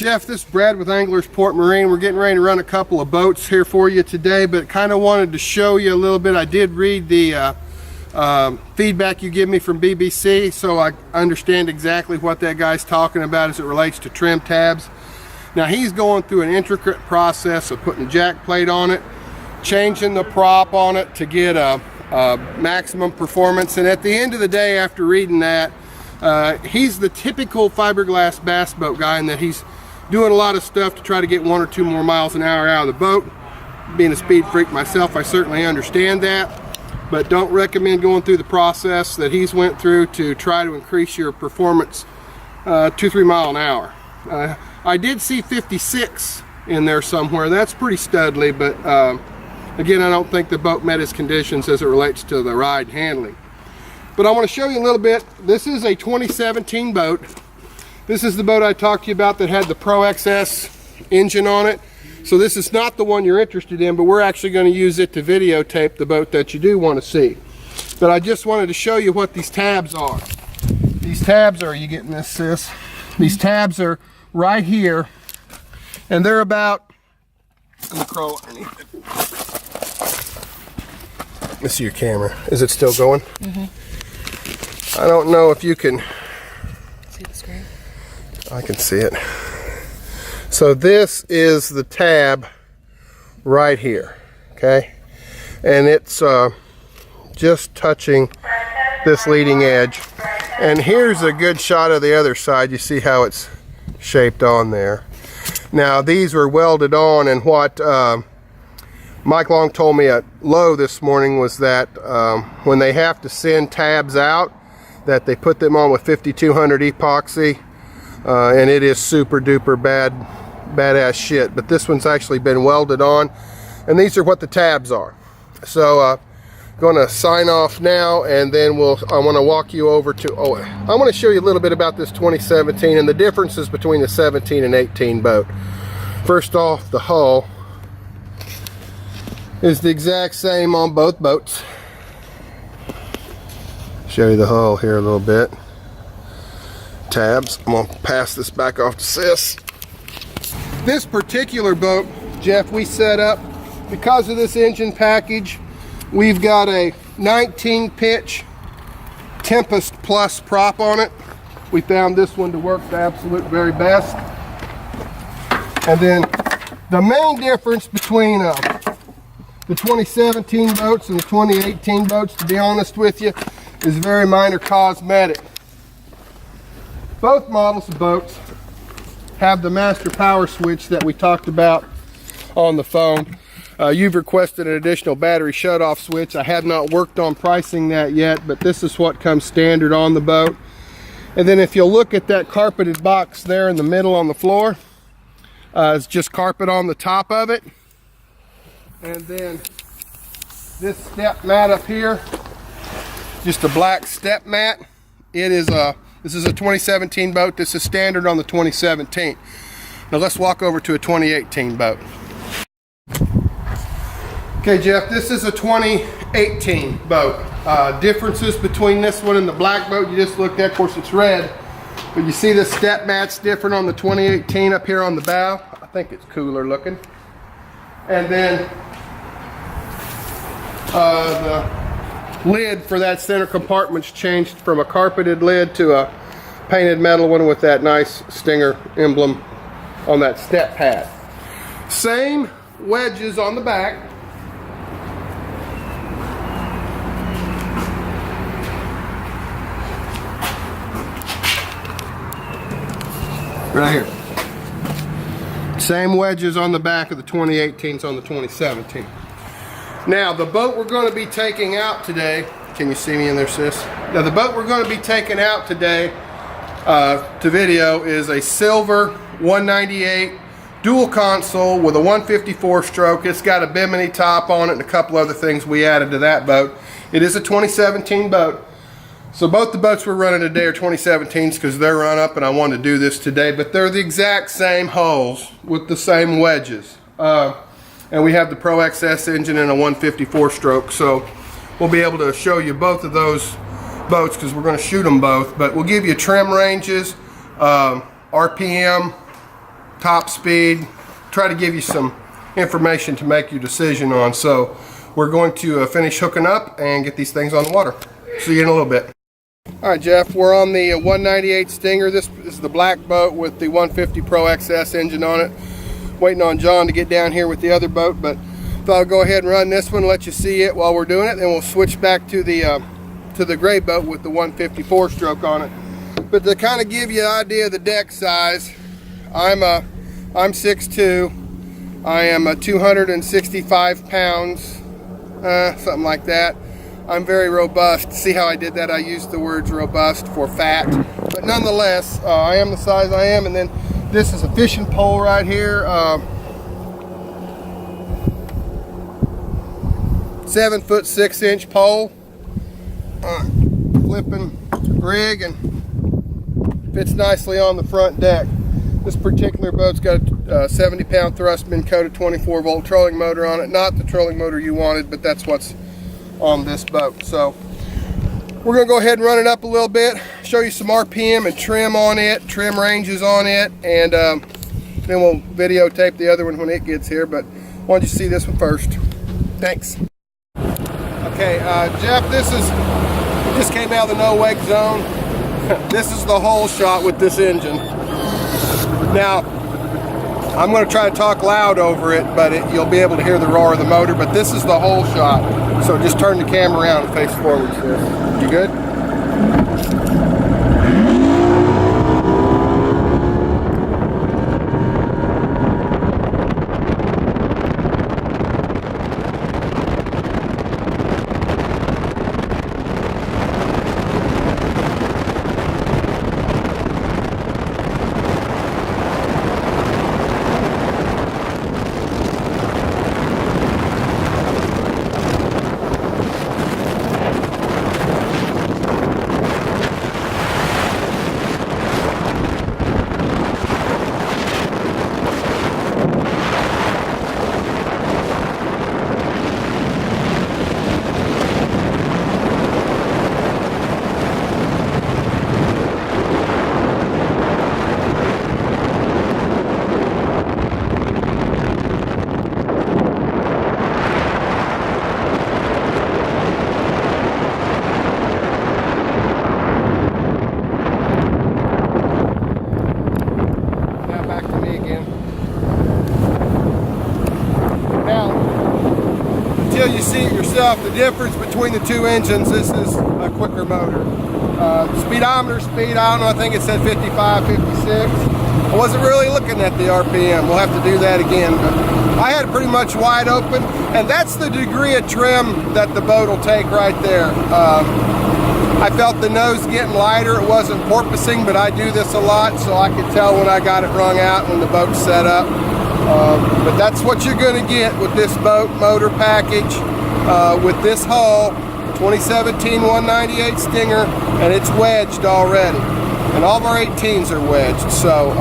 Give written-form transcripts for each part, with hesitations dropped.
Jeff, this is Brad with Anglers Port Marine. We're getting ready to run a couple of boats here for you today, but kind of wanted to show you a little bit. I did read the feedback you give me from BBC, so I understand exactly what that guy's talking about as it relates to trim tabs. Now he's going through an intricate process of putting a jack plate on it, changing the prop on it to get a maximum performance, and at the end of the day, after reading that, he's the typical fiberglass bass boat guy in that he's doing a lot of stuff to try to get 1 or 2 more miles an hour out of the boat. Being a speed freak myself, I certainly understand that, but don't recommend going through the process that he's went through to try to increase your performance 2-3 miles an hour. I did see 56 in there somewhere. That's pretty studly, but again, I don't think the boat met his conditions as it relates to the ride handling. But I want to show you a little bit. This is a 2017 boat. This is the boat I talked to you about that had the Pro XS engine on it. So this is not the one you're interested in, but we're actually going to use it to videotape the boat that you do want to see. But I just wanted to show you what these tabs are. These tabs are, you getting this, sis? These tabs are right here, and they're about, let me crawl underneath it. Let's see your camera. Is it still going? Mm-hmm. I don't know if you can see the screen. I can see it. So this is the tab right here, okay? And it's just touching this leading edge. And here's a good shot of the other side. You see how it's shaped on there. Now these were welded on, and what Mike Long told me at Lowe this morning was that when they have to send tabs out, that they put them on with 5200 epoxy, and it is super duper badass shit. But this one's actually been welded on, and these are what the tabs are. So going to sign off now, and then I want to walk you over to, I want to show you a little bit about this 2017 and the differences between the 17 and 18 boat. First off, the hull is the exact same on both boats. Show you the hull here a little bit. Tabs. I'm going to pass this back off to Sis. This particular boat, Jeff, we set up because of this engine package. We've got a 19 pitch Tempest Plus prop on it. We found this one to work the absolute very best. And then the main difference between the 2017 boats and the 2018 boats, to be honest with you, is very minor cosmetic. Both models of boats have the master power switch that we talked about on the phone. You've requested an additional battery shutoff switch. I have not worked on pricing that yet, but this is what comes standard on the boat. And then if you'll look at that carpeted box there in the middle on the floor, it's just carpet on the top of it. And then this step mat up here, just a black step mat. This is a 2017 boat. This is standard on the 2017. Now let's walk over to a 2018 boat. Okay, Jeff, this is a 2018 boat. Differences between this one and the black boat you just looked at, of course it's red, but you see the step mat's different on the 2018 up here on the bow. I think it's cooler looking. And then the lid for that center compartment's changed from a carpeted lid to a painted metal one with that nice Stinger emblem on that step pad. Same wedges on the back. Right here. Same wedges on the back of the 2018s on the 2017. Now the boat we're going to be taking out today, can you see me in there, sis? Now the boat we're going to be taking out today to video is a silver 198 dual console with a 154 stroke. It's got a bimini top on it and a couple other things we added to that boat. It is a 2017 boat. So both the boats we're running today are 2017s because they're run up and I wanted to do this today, but they're the exact same hulls with the same wedges. And we have the Pro XS engine and a 154 stroke, so we'll be able to show you both of those boats because we're going to shoot them both, but we'll give you trim ranges, RPM, top speed, try to give you some information to make your decision on. So we're going to finish hooking up and get these things on the water. See you in a little bit. All right, Jeff, we're on the 198 Stinger. This is the black boat with the 150 Pro XS engine on it. Waiting on John to get down here with the other boat, but thought I'll go ahead and run this one, let you see it while we're doing it, then we'll switch back to the gray boat with the 154 stroke on it. But to kind of give you an idea of the deck size, I'm 6'2", I am 265 pounds, something like that. I'm very robust. See how I did that? I used the words robust for fat, but nonetheless, I am the size I am. And then this is a fishing pole right here, 7 foot 6 inch pole, flipping rig, and fits nicely on the front deck. This particular boat's got a 70 pound Thrustman coated 24 volt trolling motor on it. Not the trolling motor you wanted, but that's what's on this boat. So we're gonna go ahead and run it up a little bit, show you some RPM and trim on it, trim ranges on it, and then we'll videotape the other one when it gets here. But why don't you see this one first? Thanks. Okay, Jeff, it just came out of the no wake zone. This is the whole shot with this engine. Now, I'm going to try to talk loud over it, but you'll be able to hear the roar of the motor. But this is the whole shot. So just turn the camera around and face forward. You good? Until you see it yourself, the difference between the two engines, this is a quicker motor. Speedometer speed, I don't know, I think it said 55, 56. I wasn't really looking at the RPM. We'll have to do that again. But I had it pretty much wide open, and that's the degree of trim that the boat will take right there. I felt the nose getting lighter. It wasn't porpoising, but I do this a lot, so I could tell when I got it wrung out when the boat's set up. But that's what you're going to get with this boat motor package, with this hull, 2017 198 Stinger, and it's wedged already. And all of our 18s are wedged, so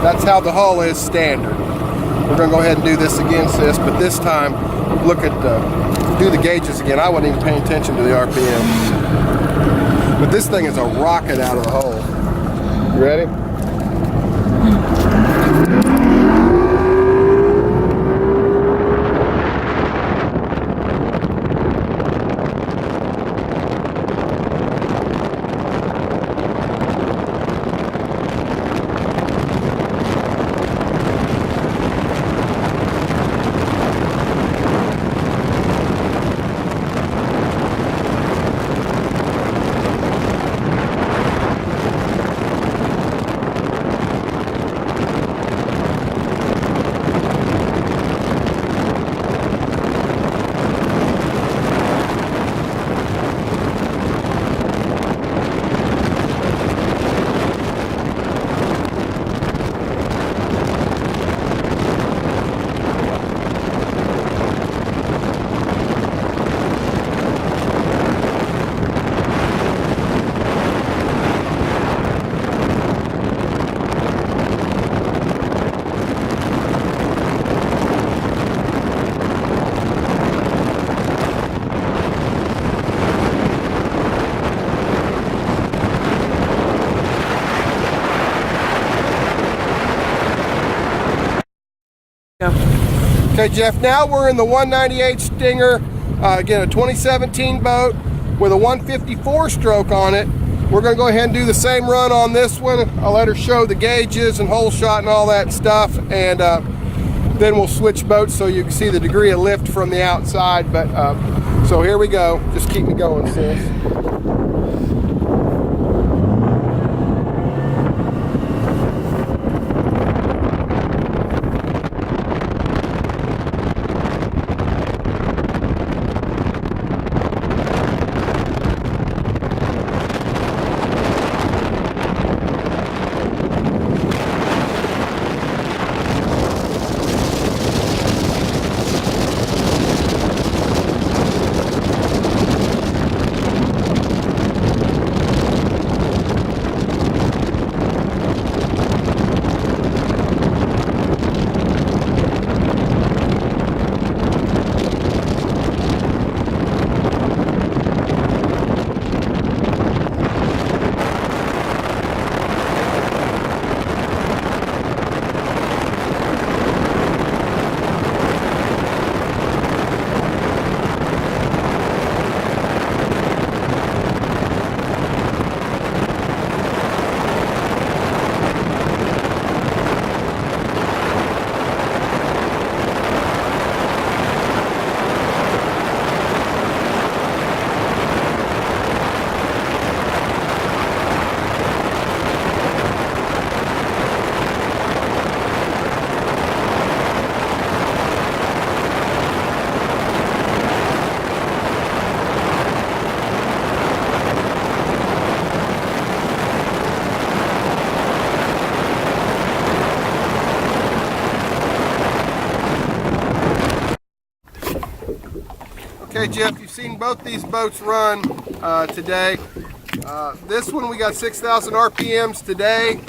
that's how the hull is standard. We're going to go ahead and do this again, sis, but this time look at do the gauges again. I wasn't even paying attention to the RPM. But this thing is a rocket out of the hole. You ready? Okay, Jeff, now we're in the 198 Stinger, again a 2017 boat with a 154 stroke on it. We're going to go ahead and do the same run on this one. I'll let her show the gauges and hole shot and all that stuff, and then we'll switch boats so you can see the degree of lift from the outside. But so here we go. Just keep me going, sis. Okay, Jeff, you've seen both these boats run today. This one we got 6,000 RPMs today,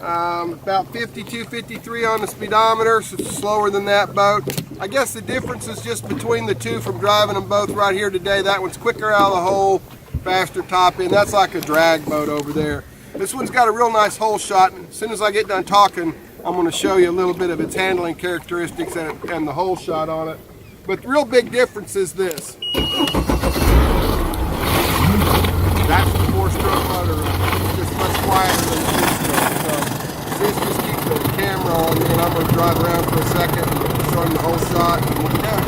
about 52, 53 on the speedometer, so it's slower than that boat. I guess the difference is just between the two from driving them both right here today. That one's quicker out of the hole, faster top in. That's like a drag boat over there. This one's got a real nice hole shot. As soon as I get done talking, I'm going to show you a little bit of its handling characteristics and the hole shot on it. But the real big difference is this. That's the 4-stroke motor. It's just much quieter than the 2-stroke. So sis, just keep the camera on me, and I'm going to drive around for a second and show you the whole shot, and we'll be done.